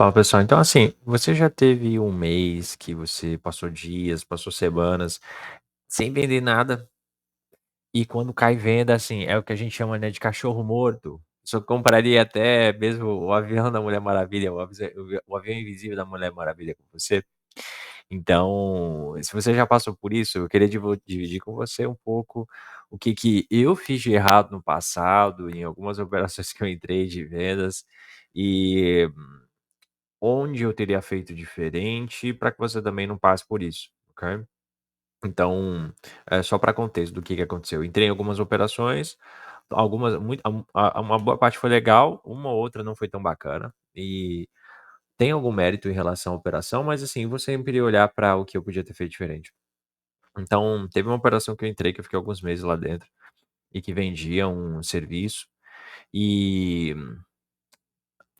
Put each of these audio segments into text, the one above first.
Fala pessoal, então assim, você já teve um mês que você passou dias, passou semanas sem vender nada e quando cai venda, assim, é o que a gente chama, né, de cachorro morto. Isso compraria até mesmo o avião da Mulher Maravilha, o avião invisível da Mulher Maravilha com você. Então, se você já passou por isso, eu queria dividir com você um pouco o que eu fiz de errado no passado, em algumas operações que eu entrei de vendas, e onde eu teria feito diferente para que você também não passe por isso, ok? Então, só para contexto do que aconteceu. Entrei em algumas operações, algumas muito uma boa parte foi legal, uma ou outra não foi tão bacana, e tem algum mérito em relação à operação, mas assim, vou sempre olhar para o que eu podia ter feito diferente. Então, teve uma operação que eu entrei, que eu fiquei alguns meses lá dentro, e que vendia um serviço, e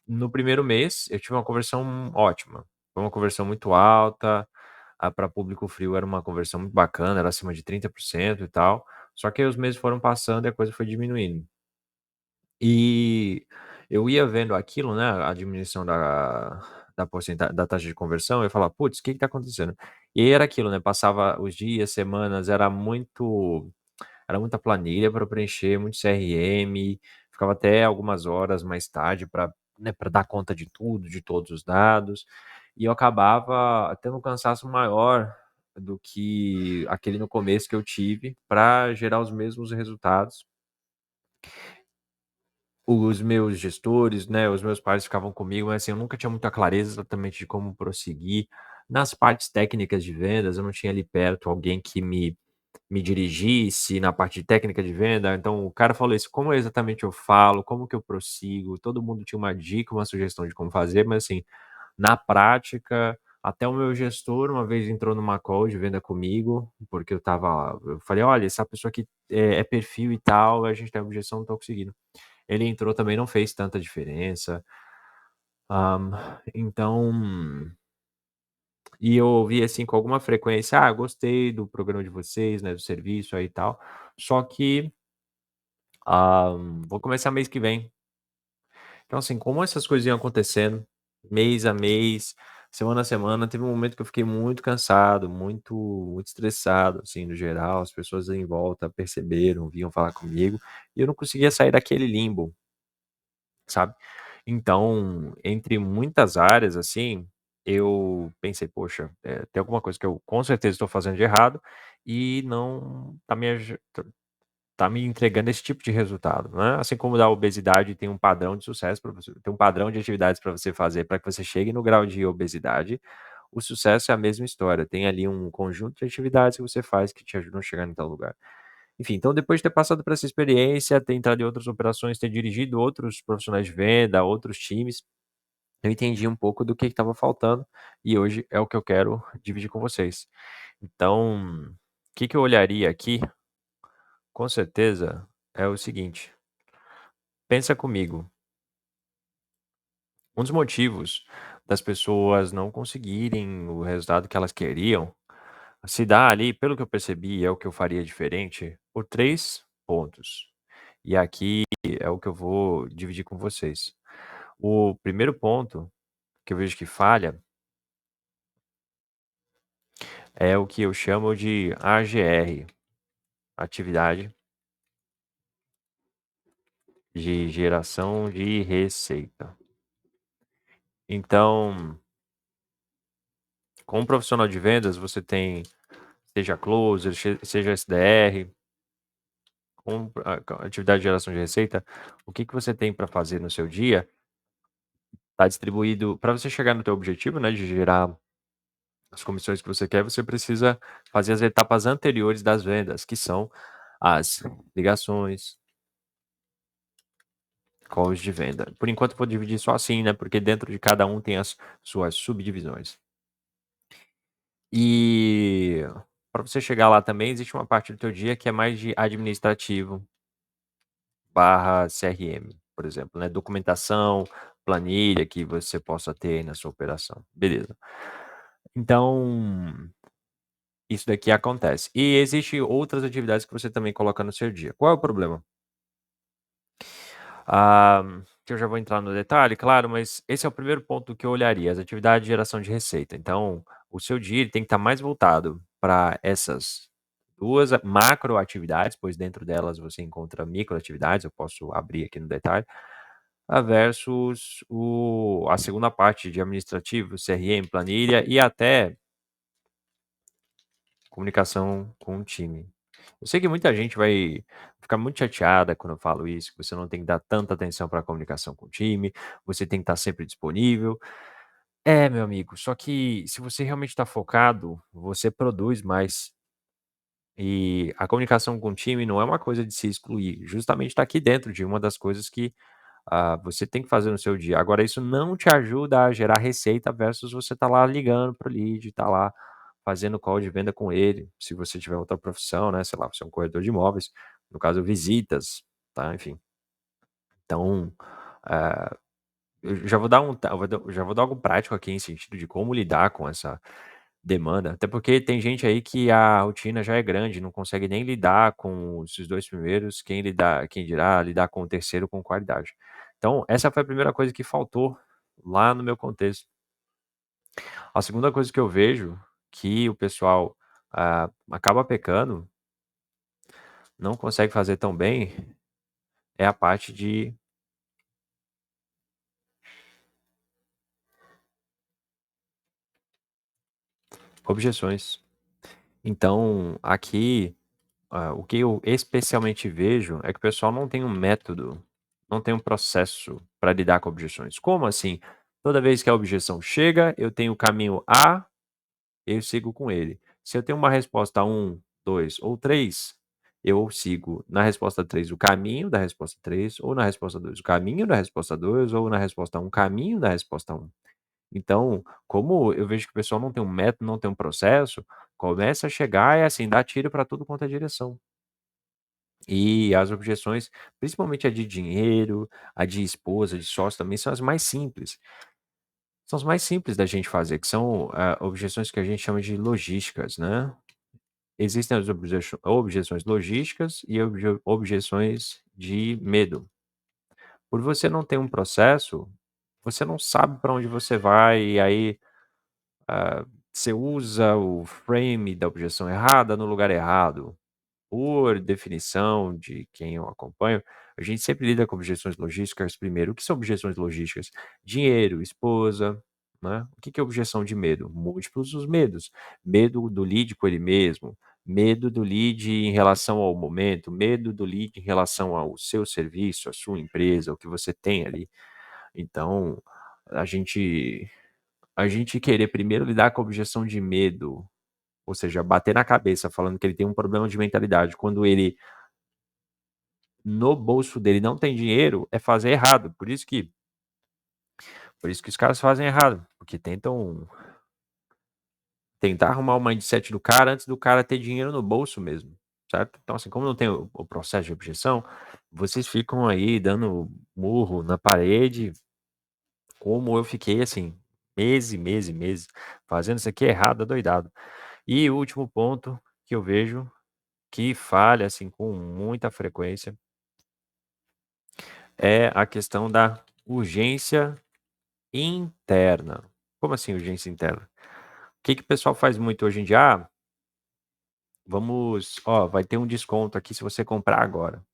no primeiro mês eu tive uma conversão ótima, foi uma conversão muito alta. Para público frio era uma conversão muito bacana, era acima de 30% e tal, só que aí os meses foram passando e a coisa foi diminuindo. E eu ia vendo aquilo, né, a diminuição da taxa de conversão, eu falava: "Putz, o que que tá acontecendo?". E aí era aquilo, né, passava os dias, semanas, era muita planilha para preencher, muito CRM, ficava até algumas horas mais tarde para, né, pra dar conta de tudo, de todos os dados, e eu acabava tendo um cansaço maior do que aquele no começo que eu tive para gerar os mesmos resultados. Os meus gestores, né, os meus pares ficavam comigo, mas assim, eu nunca tinha muita clareza exatamente de como prosseguir. Nas partes técnicas de vendas, eu não tinha ali perto alguém que me dirigisse na parte técnica de venda, então o cara falou isso: "Como exatamente eu falo, como que eu prossigo?". Todo mundo tinha uma dica, uma sugestão de como fazer, mas assim, na prática, até o meu gestor uma vez entrou numa call de venda comigo, porque eu falei: "Olha, essa pessoa aqui é perfil e tal, a gente tem objeção, não tô conseguindo". Ele entrou também, não fez tanta diferença. Então e eu ouvi, assim, com alguma frequência: "Ah, gostei do programa de vocês, né, do serviço aí e tal, só que Ah, vou começar mês que vem". Então, assim, como essas coisas iam acontecendo, mês a mês, semana a semana, teve um momento que eu fiquei muito cansado, muito estressado, assim, no geral, as pessoas em volta perceberam, vinham falar comigo, e eu não conseguia sair daquele limbo, sabe. Então, entre muitas áreas, assim, eu pensei: "Poxa, tem alguma coisa que eu com certeza estou fazendo de errado e não tá me aju tá me entregando esse tipo de resultado, né". Assim como da obesidade tem um padrão de sucesso para você, tem um padrão de atividades para você fazer para que você chegue no grau de obesidade, o sucesso é a mesma história, tem ali um conjunto de atividades que você faz que te ajudam a chegar em tal lugar. Enfim, então depois de ter passado por essa experiência, ter entrado em outras operações, ter dirigido outros profissionais de venda, outros times, eu entendi um pouco do que estava faltando e hoje é o que eu quero dividir com vocês. Então, o que eu olharia aqui, com certeza, é o seguinte. Pensa comigo, um dos motivos das pessoas não conseguirem o resultado que elas queriam, se dá ali, pelo que eu percebi, é o que eu faria diferente, por 3 pontos. E aqui é o que eu vou dividir com vocês. O primeiro ponto que eu vejo que falha é o que eu chamo de AGR, atividade de geração de receita. Então, como profissional de vendas, você tem, seja closer, seja SDR, com a atividade de geração de receita, o que você tem para fazer no seu dia, está distribuído para você chegar no teu objetivo, né, de gerar as comissões que você quer, você precisa fazer as etapas anteriores das vendas, que são as ligações, calls de venda. Por enquanto eu vou dividir só assim, né, porque dentro de cada um tem as suas subdivisões. E para você chegar lá também existe uma parte do teu dia que é mais de administrativo, barra CRM, por exemplo, né, documentação, planilha que você possa ter aí na sua operação, beleza. Então, isso daqui acontece. E existe outras atividades que você também coloca no seu dia. Qual é o problema? Ah, que eu já vou entrar no detalhe, claro, mas esse é o primeiro ponto que eu olharia, as atividades de geração de receita. Então, o seu dia ele tem que estar mais voltado para essas 2 macro atividades, pois dentro delas você encontra micro atividades, eu posso abrir aqui no detalhe, versus a segunda parte de administrativo, CRM, planilha e até comunicação com o time. Eu sei que muita gente vai ficar muito chateada quando eu falo isso, que você não tem que dar tanta atenção para a comunicação com o time, você tem que estar sempre disponível. É, meu amigo, só que se você realmente está focado, você produz mais. E a comunicação com o time não é uma coisa de se excluir, justamente está aqui dentro de uma das coisas que você tem que fazer no seu dia. Agora, isso não te ajuda a gerar receita versus você tá lá ligando para o lead, tá lá fazendo call de venda com ele, se você tiver outra profissão, né, sei lá, você é um corretor de imóveis, no caso visitas, tá, enfim. Então, eh, eu já vou dar já vou dar algo prático aqui em sentido de como lidar com essa demanda, até porque tem gente aí que a rotina já é grande, não consegue nem lidar com esses 2 primeiros, quem dirá lidar com o terceiro com qualidade. Então, essa foi a primeira coisa que faltou lá no meu contexto. A segunda coisa que eu vejo que o pessoal, acaba pecando, não consegue fazer tão bem, é a parte de objeções. Então, aqui, o que eu especialmente vejo é que o pessoal não tem um método, não tem um processo para lidar com objeções. Como assim? Toda vez que a objeção chega, eu tenho o caminho A, eu sigo com ele. Se eu tenho uma resposta um, 2 ou 3, eu sigo na resposta 3 o caminho da resposta 3, ou na resposta 2 o caminho da resposta 2, ou na resposta um o caminho da resposta um. Então, como eu vejo que o pessoal não tem um método, não tem um processo, começa a chegar e assim, dá tiro para tudo quanto é direção. E as objeções, principalmente a de dinheiro, a de esposa, de sócio também são as mais simples. São as mais simples da gente fazer, que são, objeções que a gente chama de logísticas, né. Existem as objeções logísticas e objeções de medo. Por você não ter um processo, você não sabe para onde você vai e aí, você usa o frame da objeção errada no lugar errado. Por definição de quem eu acompanho, a gente sempre lida com objeções logísticas primeiro. O que são objeções logísticas? Dinheiro, esposa, né. O que que é objeção de medo? Múltiplos os medos. Medo do lead com ele mesmo, medo do lead em relação ao momento, medo do lead em relação ao seu serviço, à sua empresa, o que você tem ali. Então, a gente a gente querer primeiro lidar com a objeção de medo, ou seja, bater na cabeça falando que ele tem um problema de mentalidade, quando ele no bolso dele não tem dinheiro, é fazer errado. Por isso que os caras fazem errado, porque tentar arrumar o mindset do cara antes do cara ter dinheiro no bolso mesmo, certo? Então, assim, como não tem o processo de objeção, vocês ficam aí dando murro na parede, como eu fiquei, assim, meses e meses e meses, fazendo isso aqui errado, adoidado. E o último ponto que eu vejo que falha, assim, com muita frequência, é a questão da urgência interna. Como assim urgência interna? O que que o pessoal faz muito hoje em dia? Vai ter um desconto aqui se você comprar agora.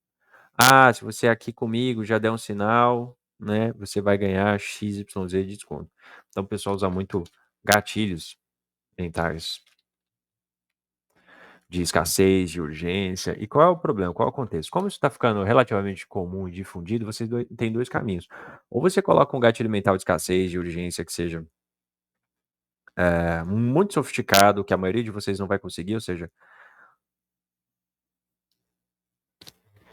Se você aqui comigo já der um sinal, né, você vai ganhar XYZ de desconto. Então o pessoal usa muito gatilhos mentais de escassez, de urgência. E qual é o problema? Qual é o contexto? Como isso está ficando relativamente comum e difundido, você tem 2 caminhos. Ou você coloca um gatilho mental de escassez, de urgência que seja muito sofisticado, que a maioria de vocês não vai conseguir, ou seja,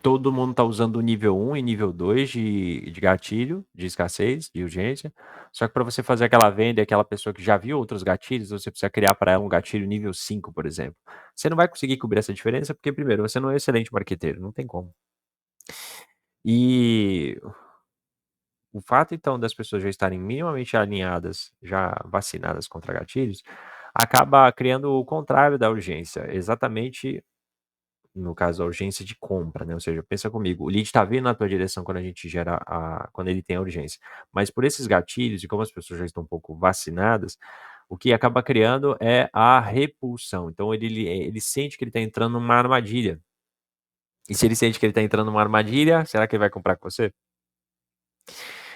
todo mundo está usando o nível 1 e nível 2 de gatilho, de escassez, de urgência, só que para você fazer aquela venda e aquela pessoa que já viu outros gatilhos, você precisa criar para ela um gatilho nível 5, por exemplo. Você não vai conseguir cobrir essa diferença, porque primeiro, você não é um excelente marqueteiro, não tem como. E o fato então das pessoas já estarem minimamente alinhadas, já vacinadas contra gatilhos, acaba criando o contrário da urgência, exatamente no caso, a urgência de compra, né, ou seja, pensa comigo, o lead tá vindo na tua direção quando a gente gera quando ele tem a urgência. Mas por esses gatilhos e como as pessoas já estão um pouco vacinadas, o que acaba criando é a repulsão. Então ele sente que ele tá entrando numa armadilha. E se ele sente que ele tá entrando numa armadilha, será que ele vai comprar com você?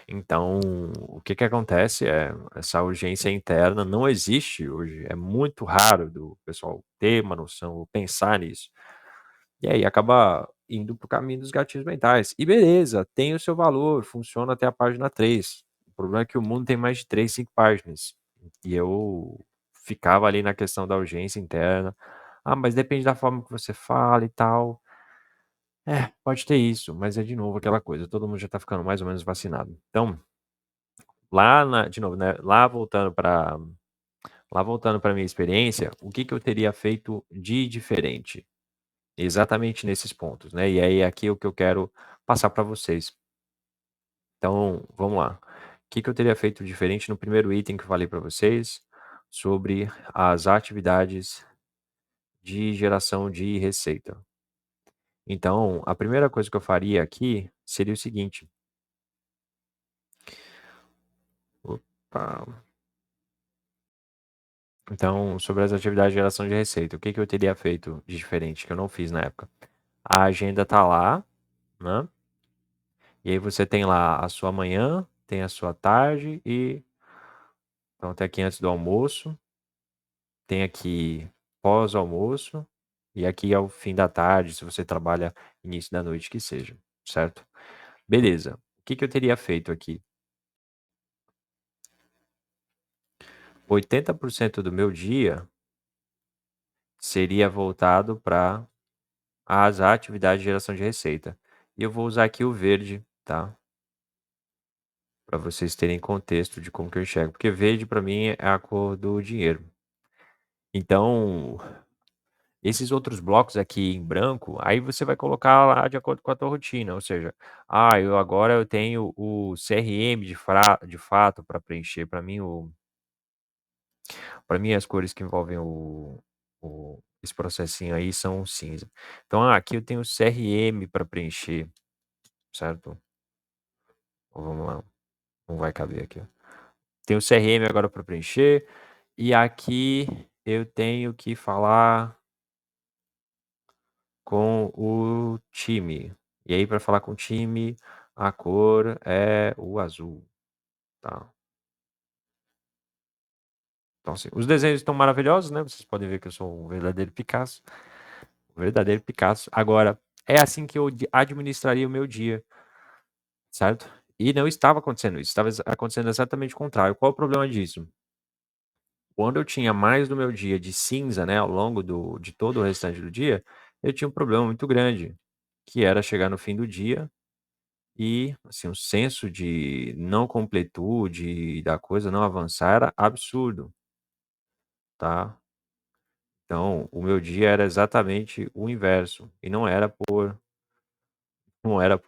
Então, o que que acontece é, essa urgência interna não existe hoje, é muito raro do pessoal ter uma noção ou pensar nisso. E aí acaba indo para o caminho dos gatilhos mentais. E beleza, tem o seu valor, funciona até a página 3. O problema é que o mundo tem mais de 3, 5 páginas. E eu ficava ali na questão da urgência interna. Ah, mas depende da forma que você fala e tal. É, pode ter isso, mas é de novo aquela coisa, todo mundo já tá ficando mais ou menos vacinado. Então, de novo, né, lá voltando para minha experiência, o que que eu teria feito de diferente? Exatamente nesses pontos, né, e aí aqui é o que eu quero passar para vocês. Então, vamos lá. O que que eu teria feito diferente no primeiro item que eu falei para vocês, sobre as atividades de geração de receita. Então, a primeira coisa que eu faria aqui seria o seguinte. Opa. Então, sobre as atividades de geração de receita, o que que eu teria feito de diferente que eu não fiz na época? A agenda tá lá, né? E aí você tem lá a sua manhã, tem a sua tarde e então tem aqui antes do almoço, tem aqui pós-almoço e aqui ao fim da tarde, se você trabalha início da noite que seja, certo? Beleza. O que que eu teria feito aqui? 80% do meu dia seria voltado para as atividades de geração de receita. E eu vou usar aqui o verde, tá? Para vocês terem contexto de como que eu enxergo, porque verde para mim é a cor do dinheiro. Então, esses outros blocos aqui em branco, aí você vai colocar lá de acordo com a tua rotina, ou seja, eu tenho o CRM de fato para preencher, para mim as cores que envolvem esse processinho aí são cinza. Então, aqui eu tenho o CRM para preencher, certo? Vamos lá, não vai caber aqui, ó. Tem o CRM agora para preencher, e aqui eu tenho que falar com o time. E aí para falar com o time, a cor é o azul, tá. Então assim, os desenhos estão maravilhosos, né, vocês podem ver que eu sou um verdadeiro Picasso, um verdadeiro Picasso. Agora, é assim que eu administraria o meu dia, certo? E não estava acontecendo isso, estava acontecendo exatamente o contrário. Qual o problema disso? Quando eu tinha mais do meu dia de cinza, né, ao longo de todo o restante do dia, eu tinha um problema muito grande, que era chegar no fim do dia e, assim, o senso de não completude, da coisa não avançar era absurdo, tá. Então, o meu dia era exatamente o inverso, e não era por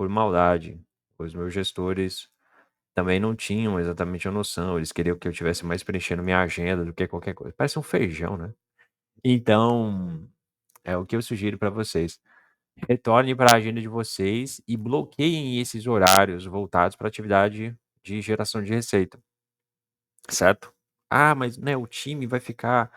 maldade. Os meus gestores também não tinham exatamente a noção, eles queriam que eu tivesse mais preenchendo minha agenda do que qualquer coisa. Parece um feijão, né. Então, é o que eu sugiro para vocês. Retornem para a agenda de vocês e bloqueiem esses horários voltados para atividade de geração de receita, certo? Ah, mas, né, o time vai ficar,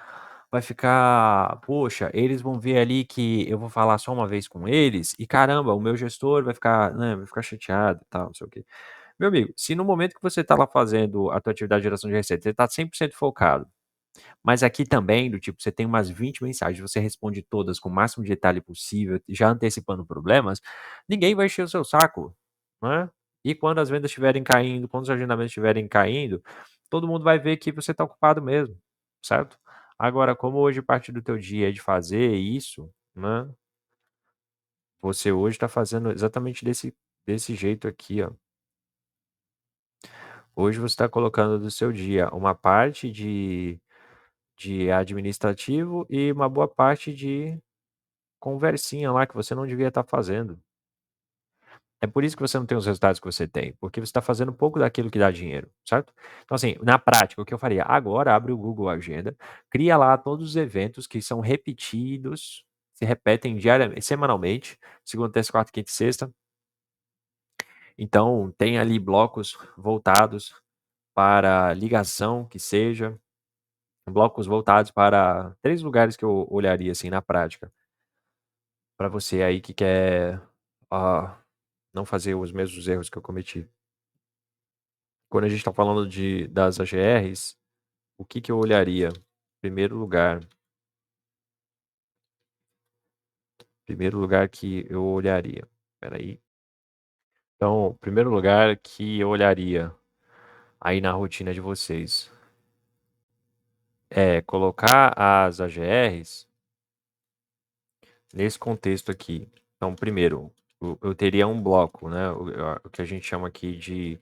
poxa, eles vão ver ali que eu vou falar só uma vez com eles e caramba, o meu gestor vai ficar, né, vai ficar chateado e tal, não sei o quê. Meu amigo, se no momento que você tá lá fazendo a tua atividade de geração de receita, você tá 100% focado, mas aqui também, do tipo, você tem umas 20 mensagens, você responde todas com o máximo de detalhe possível, já antecipando problemas, ninguém vai encher o seu saco, né. E quando as vendas estiverem caindo, quando os agendamentos estiverem caindo, todo mundo vai ver que você está ocupado mesmo, certo. Agora, como hoje parte do teu dia é de fazer isso, né, você hoje está fazendo exatamente desse jeito aqui, ó. Hoje você está colocando do seu dia uma parte de administrativo e uma boa parte de conversinha lá que você não devia estar fazendo. É por isso que você não tem os resultados que você tem, porque você está fazendo pouco daquilo que dá dinheiro, certo? Então, assim, na prática, o que eu faria? Agora abre o Google Agenda, cria lá todos os eventos que são repetidos, se repetem semanalmente, segunda, terça, quarta, quinta e sexta. Então tem ali blocos voltados para ligação, que seja, blocos voltados para 3 lugares que eu olharia, assim, na prática, para você aí que quer, ah, não fazer os mesmos erros que eu cometi. Quando a gente está falando das AGRs, o que que eu olharia? Primeiro lugar primeiro lugar que eu olharia, espera aí. Então, primeiro lugar que eu olharia aí na rotina de vocês, é colocar as AGRs nesse contexto aqui. Então, primeiro, eu teria um bloco, né, o que a gente chama aqui de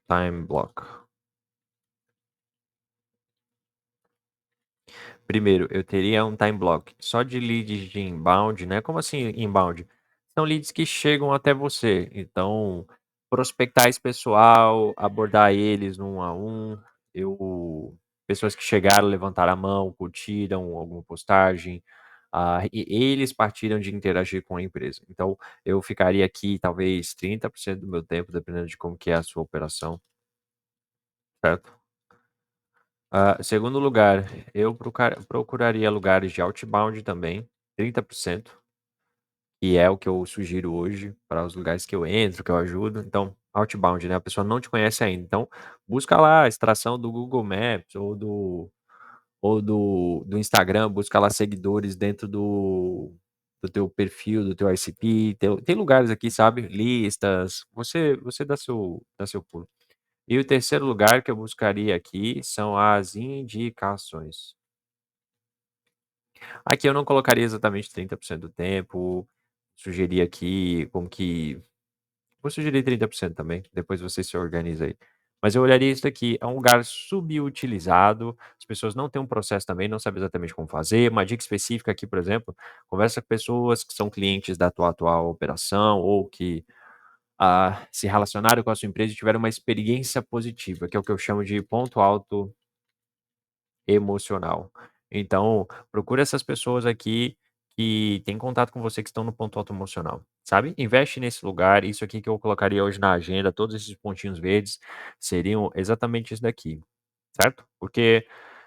time block. Primeiro, eu teria um time block só de leads de inbound, né? Como assim inbound? São leads que chegam até você. Então, prospectar esse pessoal, abordar eles no 1 a 1. Eu pessoas que chegaram, levantaram a mão, curtiram alguma postagem, e eles partiram de interagir com a empresa. Então, eu ficaria aqui talvez 30% do meu tempo, dependendo de como que é a sua operação, certo? Segundo lugar, eu procuraria lugares de outbound também, 30%, e é o que eu sugiro hoje para os lugares que eu entro, que eu ajudo. Então, outbound, né? A pessoa não te conhece ainda. Então, busca lá a extração do Google Maps ou do Instagram, busca lá seguidores dentro do teu perfil, do teu ICP. Tem lugares aqui, sabe? Listas. Você dá seu pulo. E o terceiro lugar que eu buscaria aqui são as indicações. Aqui eu não colocaria exatamente 30% do tempo, sugeri aqui como que vou sugerir 30% também, depois você se organiza aí. Mas eu olharia isso daqui, é um lugar subutilizado, as pessoas não têm um processo também, não sabem exatamente como fazer. Uma dica específica aqui, por exemplo, conversa com pessoas que são clientes da tua atual operação ou que, se relacionaram com a sua empresa e tiveram uma experiência positiva, que é o que eu chamo de ponto alto emocional. Então, procura essas pessoas aqui que têm contato com você, que estão no ponto alto emocional, sabe? Investe nesse lugar, isso aqui que eu colocaria hoje na agenda, todos esses pontinhos verdes seriam exatamente isso daqui, certo? Porque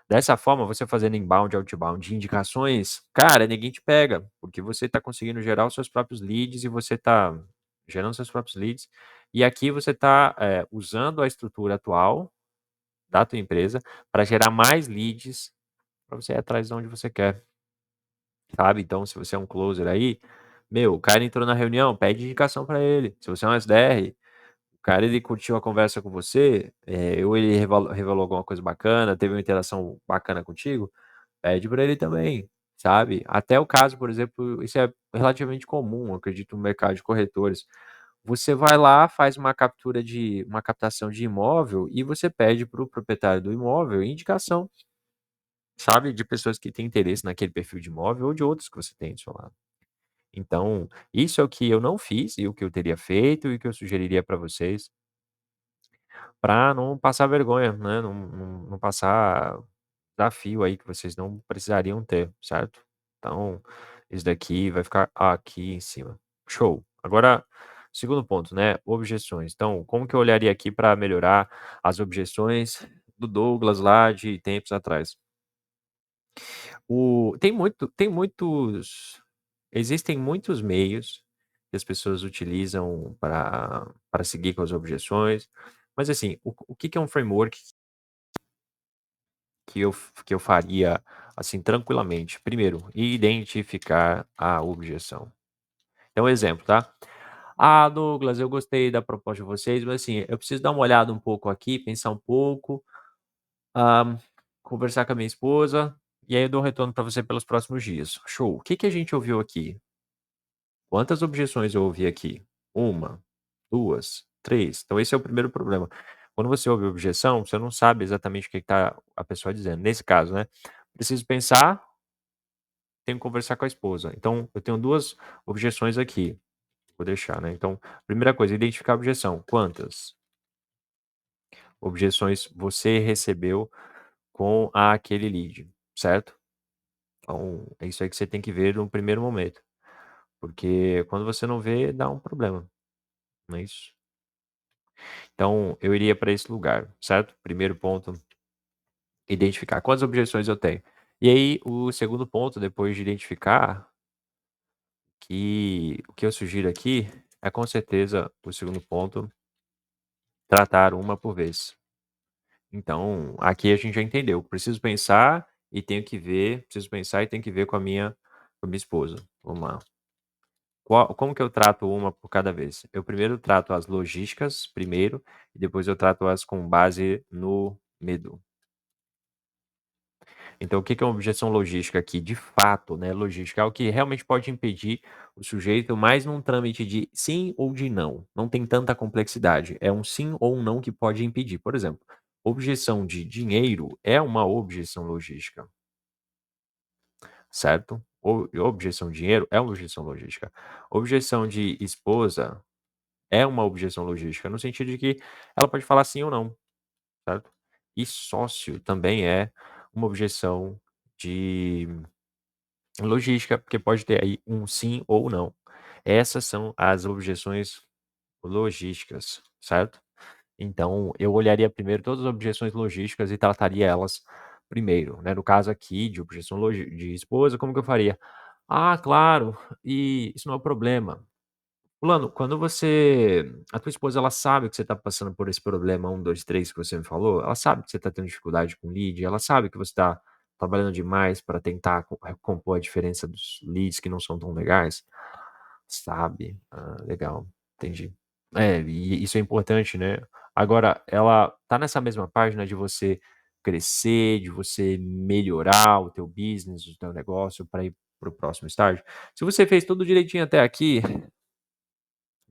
dessa forma, você fazendo inbound, outbound, de indicações, cara, ninguém te pega, porque você está conseguindo gerar os seus próprios leads e você está gerando seus próprios leads. E aqui você está usando a estrutura atual da tua empresa para gerar mais leads para você ir atrás de onde você quer, sabe. Então se você é um closer aí, meu, o cara entrou na reunião, pede indicação para ele. Se você é um SDR, o cara ele curtiu a conversa com você, ou ele revelou alguma coisa bacana, teve uma interação bacana contigo, pede para ele também, sabe. Até o caso, por exemplo, isso é relativamente comum, eu acredito, no mercado de corretores. Você vai lá, faz uma captação de imóvel e você pede para o proprietário do imóvel indicação. Sabe, de pessoas que têm interesse naquele perfil de imóvel ou de outros que você tem do seu lado. Então, isso é o que eu não fiz e o que eu teria feito e o que eu sugeriria para vocês, para não passar vergonha, né, não passar desafio aí que vocês não precisariam ter, certo? Então, isso daqui vai ficar aqui em cima. Show. Agora, segundo ponto, né, objeções. Então, como que eu olharia aqui para melhorar as objeções do Douglas lá de tempos atrás? Tem muitos existem muitos meios que as pessoas utilizam para seguir com as objeções, mas assim, o que que é um framework que eu faria, assim, tranquilamente? Primeiro, identificar a objeção. Então exemplo, tá? "Ah, Douglas, eu gostei da proposta de vocês, mas assim, eu preciso dar uma olhada um pouco aqui, pensar um pouco, hã, conversar com a minha esposa, e aí eu dou um retorno para você pelos próximos dias". Show. O que que a gente ouviu aqui? Quantas objeções eu ouvi aqui? Uma, 2, 3. Então esse é o primeiro problema. Quando você ouve objeção, você não sabe exatamente o que está a pessoa dizendo. Nesse caso, né, preciso pensar, tenho que conversar com a esposa. Então eu tenho 2 objeções aqui, vou deixar, né. Então, primeira coisa, identificar a objeção. Quantas objeções você recebeu com aquele lead, certo? Então, é isso aí que você tem que ver no primeiro momento, porque quando você não vê, dá um problema, não é isso? Então, eu iria para esse lugar, certo? Primeiro ponto, identificar quantas objeções eu tenho. E aí, o segundo ponto, depois de identificar, que o que eu sugiro aqui é com certeza o segundo ponto, tratar uma por vez. Então, aqui a gente já entendeu, preciso pensar e tenho que ver, preciso pensar e tenho que ver com a minha esposa. Vamos lá. Como que eu trato uma por cada vez? Eu primeiro trato as logísticas primeiro, e depois eu trato-as com base no medo. Então, o que que é uma objeção logística aqui? De fato, né, logística é o que realmente pode impedir o sujeito, mais num trâmite de sim ou de não. Não tem tanta complexidade. É um sim ou um não que pode impedir. Por exemplo, objeção de dinheiro é uma objeção logística, certo? Objeção de dinheiro é uma objeção logística. Objeção de esposa é uma objeção logística, no sentido de que ela pode falar sim ou não, certo? E sócio também é uma objeção de logística, porque pode ter aí um sim ou não. Essas são as objeções logísticas, certo? Então, eu olharia primeiro todas as objeções logísticas e trataria elas primeiro, né? No caso aqui de objeção de esposa, como que eu faria? Ah, claro, e isso não é o problema. Fulano, quando você a tua esposa, ela sabe que você está passando por esse problema 1, 2, 3 que você me falou? Ela sabe que você está tendo dificuldade com lead? Ela sabe que você está trabalhando demais para tentar compor a diferença dos leads que não são tão legais? Sabe. Ah, legal, entendi. É, e isso é importante, né. Agora, ela tá nessa mesma página de você crescer, de você melhorar o teu business, o teu negócio para ir para o próximo estágio? Se você fez tudo direitinho até aqui,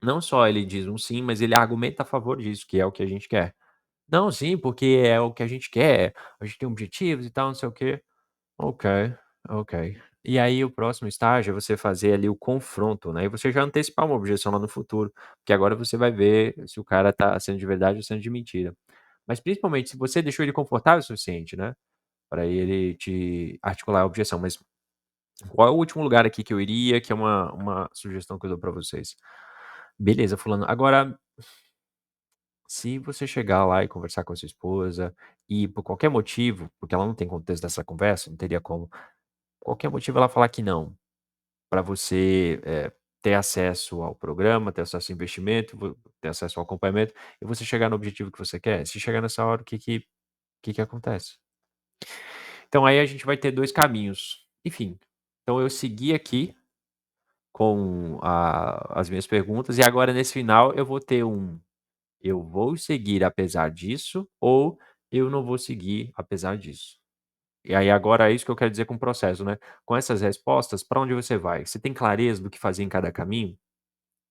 não só ele diz um sim, mas ele argumenta a favor disso, que é o que a gente quer. "Não, sim, porque é o que a gente quer, a gente tem objetivos e tal, não sei o quê". Ok, ok. E aí o próximo estágio é você fazer ali o confronto, né, e você já antecipar uma objeção lá no futuro, porque agora você vai ver se o cara tá sendo de verdade ou sendo de mentira. Mas principalmente se você deixou ele confortável o suficiente, né, para ele te articular a objeção. Mas qual é o último lugar aqui que eu iria, que é uma sugestão que eu dou para vocês? Beleza, fulano, agora se você chegar lá e conversar com a sua esposa e por qualquer motivo, porque ela não tem contexto dessa conversa, não teria como, qualquer motivo ela falar que não, para você, ter acesso ao programa, ter acesso ao investimento, ter acesso ao acompanhamento e você chegar no objetivo que você quer. Se chegar nessa hora, o que que acontece? Então aí a gente vai ter 2 caminhos. Enfim, então eu segui aqui com as minhas perguntas e agora nesse final eu vou ter eu vou seguir apesar disso ou eu não vou seguir apesar disso. E aí agora é isso que eu quero dizer com o processo, né. Com essas respostas, para onde você vai? Você tem clareza do que fazer em cada caminho?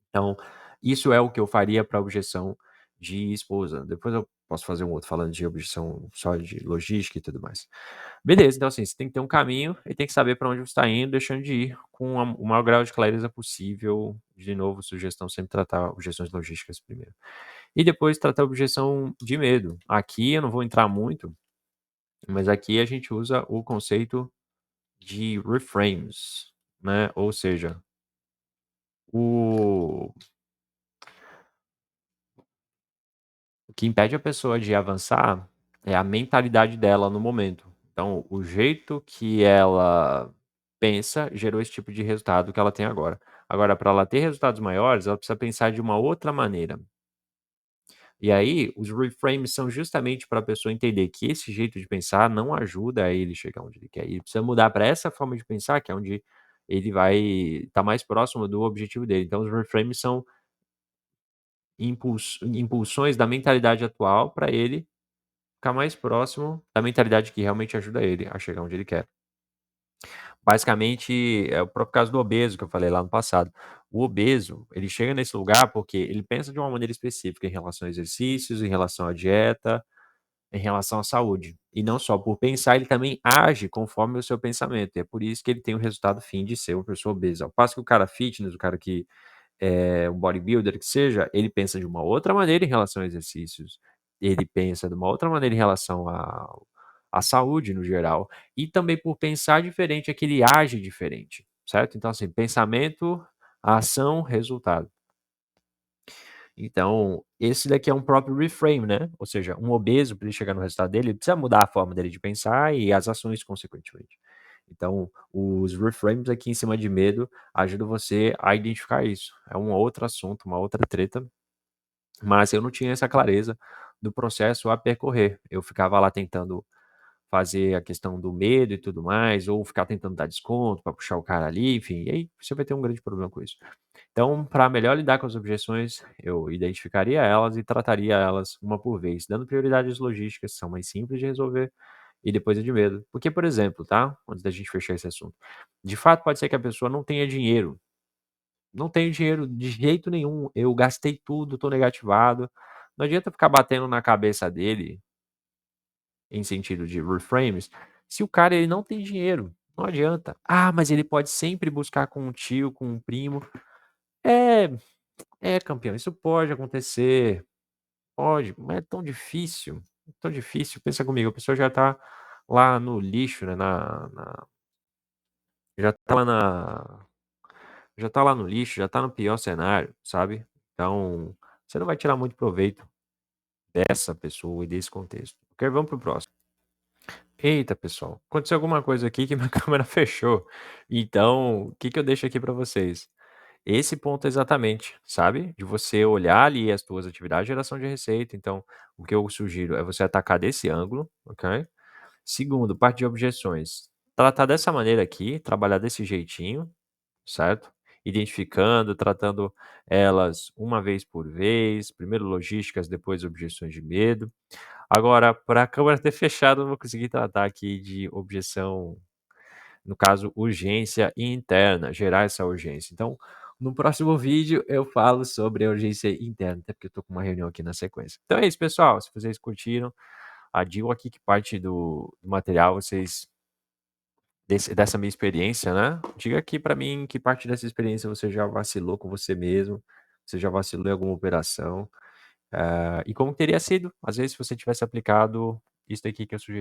Então, isso é o que eu faria para objeção de esposa. Depois eu posso fazer um outro falando de objeção só de logística e tudo mais. Beleza, então assim, você tem que ter um caminho e tem que saber para onde você está indo, deixando de ir com o maior grau de clareza possível. De novo, sugestão sempre tratar objeções logísticas primeiro. E depois tratar a objeção de medo. Aqui eu não vou entrar muito, mas aqui a gente usa o conceito de reframes, né, ou seja, o O que impede a pessoa de avançar é a mentalidade dela no momento. Então, o jeito que ela pensa gerou esse tipo de resultado que ela tem agora. Agora, para ela ter resultados maiores, ela precisa pensar de uma outra maneira. E aí, os reframes são justamente para a pessoa entender que esse jeito de pensar não ajuda a ele chegar onde ele quer. Ele precisa mudar para essa forma de pensar, que é onde ele vai estar mais próximo do objetivo dele. Então, os reframes são impulsões da mentalidade atual para ele ficar mais próximo da mentalidade que realmente ajuda ele a chegar onde ele quer. Basicamente, é o próprio caso do obeso que eu falei lá no passado. O obeso, ele chega nesse lugar porque ele pensa de uma maneira específica em relação a exercícios, em relação à dieta, em relação à saúde. E não só por pensar, ele também age conforme o seu pensamento. E é por isso que ele tem o resultado fim de ser uma pessoa obesa. Ao passo que o cara fitness, o cara que é um bodybuilder que seja, ele pensa de uma outra maneira em relação a exercícios. Ele pensa de uma outra maneira em relação a saúde no geral, e também por pensar diferente é que ele age diferente, certo? Então, assim, pensamento, ação, resultado. Então, esse daqui é um próprio reframe, né? Ou seja, um obeso, para ele chegar no resultado dele, ele precisa mudar a forma dele de pensar e as ações consequentemente. Então, os reframes aqui em cima de medo ajudam você a identificar isso. É um outro assunto, uma outra treta, mas eu não tinha essa clareza do processo a percorrer. Eu ficava lá tentando fazer a questão do medo e tudo mais, ou ficar tentando dar desconto para puxar o cara ali, enfim, e aí você vai ter um grande problema com isso. Então, para melhor lidar com as objeções, eu identificaria elas e trataria elas uma por vez, dando prioridade às logísticas, que são mais simples de resolver, e depois a de medo. Porque, por exemplo, tá? Antes da gente fechar esse assunto, de fato pode ser que a pessoa não tenha dinheiro. Não tenho dinheiro de jeito nenhum, eu gastei tudo, tô negativado. Não adianta ficar batendo na cabeça dele, em sentido de reframes, se o cara ele não tem dinheiro. Não adianta. Ah, mas ele pode sempre buscar com um tio, com um primo. É, campeão, isso pode acontecer, pode, mas é tão difícil. Pensa comigo, a pessoa já tá lá no lixo, né, já tá lá na já tá lá no lixo, já tá no pior cenário, sabe. Então, você não vai tirar muito proveito dessa pessoa e desse contexto. Ok, vamos para o próximo. Eita, pessoal, aconteceu alguma coisa aqui que minha câmera fechou. Então, o que que eu deixo aqui para vocês? Esse ponto exatamente, sabe, de você olhar ali as tuas atividades de geração de receita, então, o que eu sugiro é você atacar desse ângulo, ok. Segundo, parte de objeções, tratar dessa maneira aqui, trabalhar desse jeitinho, certo? Identificando, tratando elas uma vez por vez, primeiro logísticas, depois objeções de medo. Agora, para a câmera ter fechado, eu não vou conseguir tratar aqui de objeção, no caso, urgência interna, gerar essa urgência. Então, no próximo vídeo eu falo sobre a urgência interna, até porque eu tô com uma reunião aqui na sequência. Então é isso, pessoal. Se vocês curtiram, digo aqui que parte do material vocês dessa minha experiência, né? Diga aqui para mim que parte dessa experiência você já vacilou com você mesmo, você já vacilou em alguma operação, e como teria sido, às vezes, se você tivesse aplicado isso daqui que eu sugeri.